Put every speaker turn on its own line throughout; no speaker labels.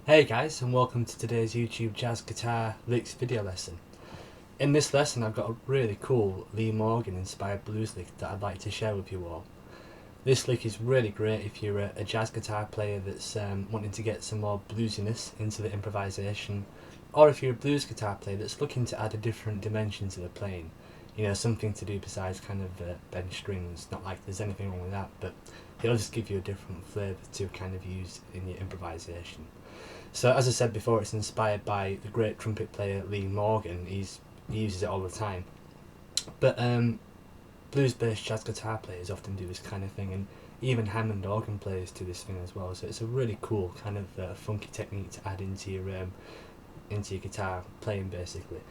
Hey guys, and welcome to today's YouTube Jazz Guitar Licks video lesson. In this lesson I've got a really cool Lee Morgan inspired blues lick that I'd like to share with you all. This lick is really great if you're a jazz guitar player that's wanting to get some more bluesiness into the improvisation, or if you're a blues guitar player that's looking to add a different dimension to the playing. You know, something to do besides kind of bend strings. Not like there's anything wrong with that, but it'll just give you a different flavour to kind of use in your improvisation. So as I said before, it's inspired by the great trumpet player Lee Morgan. He uses it all the time. But blues-based jazz guitar players often do this kind of thing, and even Hammond organ players do this thing as well. So it's a really cool kind of funky technique to add into your guitar playing, basically.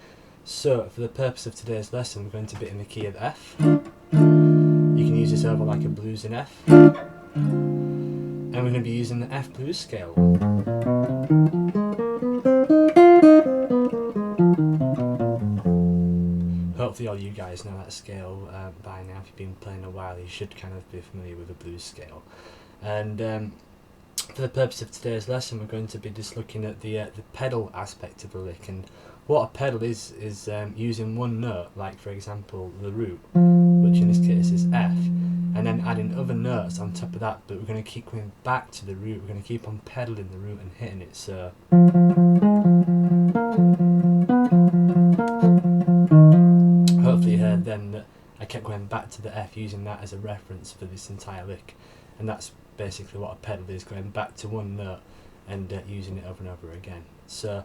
So for the purpose of today's lesson, we're going to be in the key of F. You can use this over like a blues in F. And we're going to be using the F blues scale. Hopefully all you guys know that scale by now. If you've been playing a while, you should kind of be familiar with the blues scale. And for the purpose of today's lesson, we're going to be just looking at the pedal aspect of the lick. And what a pedal is using one note, like for example the root, which in this case is F, and then adding other notes on top of that, but we're going to keep going back to the root. We're going to keep on pedaling the root and hitting it. So hopefully you heard then that I kept going back to the F, using that as a reference for this entire lick, and that's basically what a pedal is, going back to one note and using it over and over again. So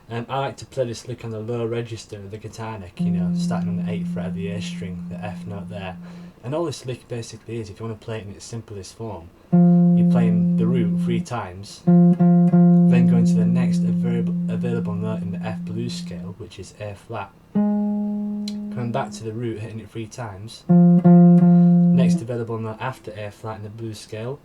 I like to play this lick on the low register of the guitar neck, you know, starting on the 8th fret of the A string, the F note there. And all this lick basically is, if you want to play it in its simplest form, you're playing the root 3 times, then going to the next available note in the F blues scale, which is A flat, coming back to the root, hitting it 3 times, next available note after A flat in the blues scale,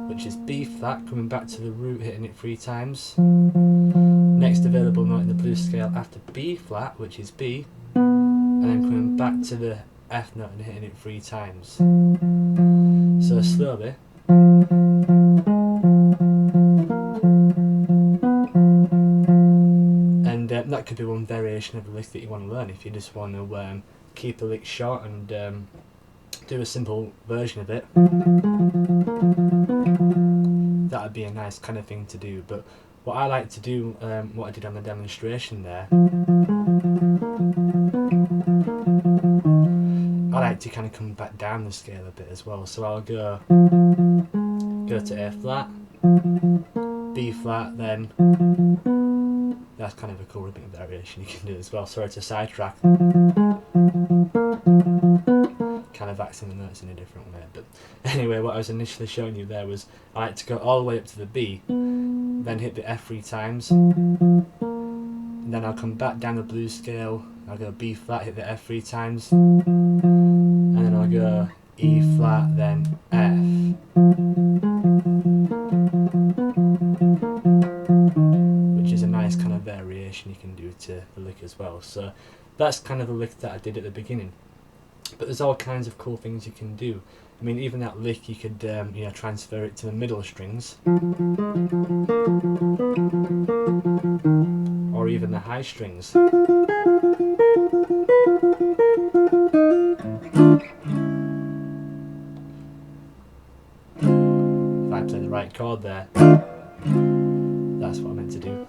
which is B flat, coming back to the root, hitting it 3 times, next available note in the blues scale after B flat, which is B, and then coming back to the F note and hitting it 3 times. So slowly. And that could be one variation of the lick that you want to learn if you just want to keep the lick short and do a simple version of it. That would be a nice kind of thing to do. But what I like to do, what I did on the demonstration there, I like to kind of come back down the scale a bit as well. So I'll go to A flat, B flat, then that's kind of a cool rhythmic variation you can do as well. Sorry to sidetrack, kind of accent the notes in a different way. But anyway, what I was initially showing you there was I like to go all the way up to the B, then hit the F 3 times, and then I'll come back down the blues scale. I'll go B flat, hit the F 3 times, and then I'll go E flat, then F. Which is a nice kind of variation you can do to the lick as well. So that's kind of the lick that I did at the beginning. But there's all kinds of cool things you can do. I mean, even that lick, you could you know, transfer it to the middle strings, or even the high strings. If I play the right chord there, that's what I meant to do.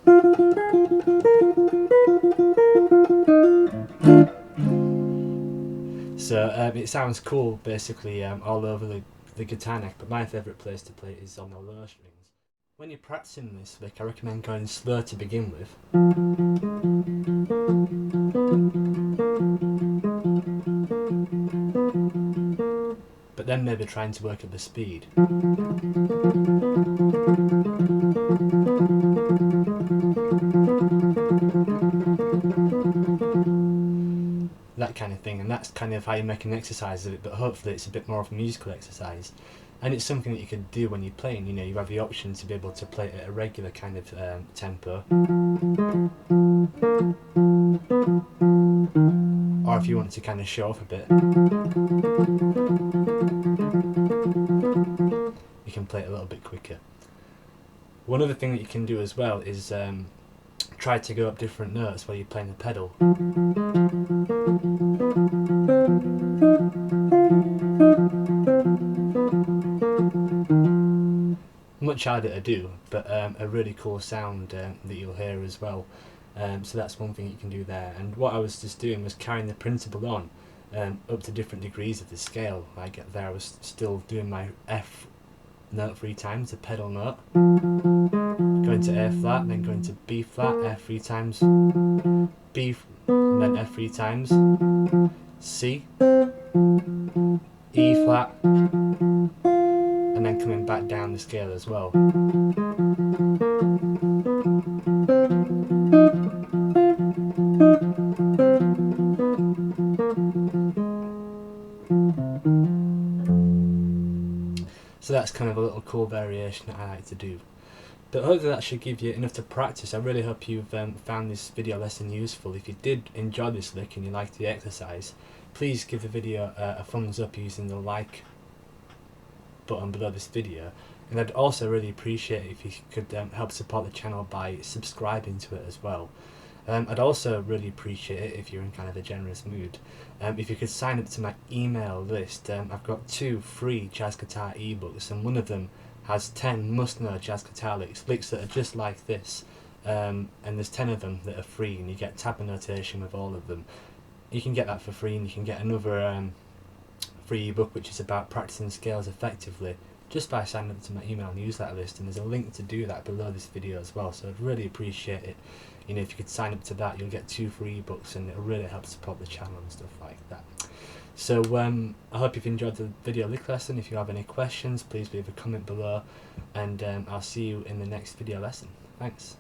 So it sounds cool basically all over the guitar neck, but my favourite place to play it is on the low strings. When you're practicing this lick, I recommend going slow to begin with. But then maybe trying to work at the speed. that kind of thing, and that's kind of how you make an exercise of it, but hopefully it's a bit more of a musical exercise. And it's something that you can do when you're playing, you know, you have the option to be able to play it at a regular kind of tempo, or if you want to kind of show off a bit, you can play it a little bit quicker. One other thing that you can do as well is try to go up different notes while you're playing the pedal. Much harder to do, but a really cool sound that you'll hear as well. So that's one thing you can do there. And what I was just doing was carrying the principle on up to different degrees of the scale. Like there I was still doing my F note 3 times, the pedal note, going to A flat, then going to B flat, F 3 times, B, and then F 3 times, C, E flat, and then coming back down the scale as well. So that's kind of a little cool variation that I like to do. But hopefully that should give you enough to practice. I really hope you've found this video lesson useful. If you did enjoy this lick and you liked the exercise, please give the video a thumbs up using the like button below this video. And I'd also really appreciate it if you could help support the channel by subscribing to it as well. I'd also really appreciate it if you're in kind of a generous mood. If you could sign up to my email list. I've got 2 free jazz guitar ebooks, and one of them has 10 must-know jazz guitar licks that are just like this. And there's 10 of them that are free, and you get tab notation with all of them. You can get that for free, and you can get another free ebook which is about practicing scales effectively just by signing up to my email newsletter list, and there's a link to do that below this video as well. So I'd really appreciate it, you know, if you could sign up to that. You'll get 2 free ebooks, and it'll really help support the channel and stuff like that. So I hope you've enjoyed the video lick lesson. If you have any questions, please leave a comment below, and I'll see you in the next video lesson. Thanks.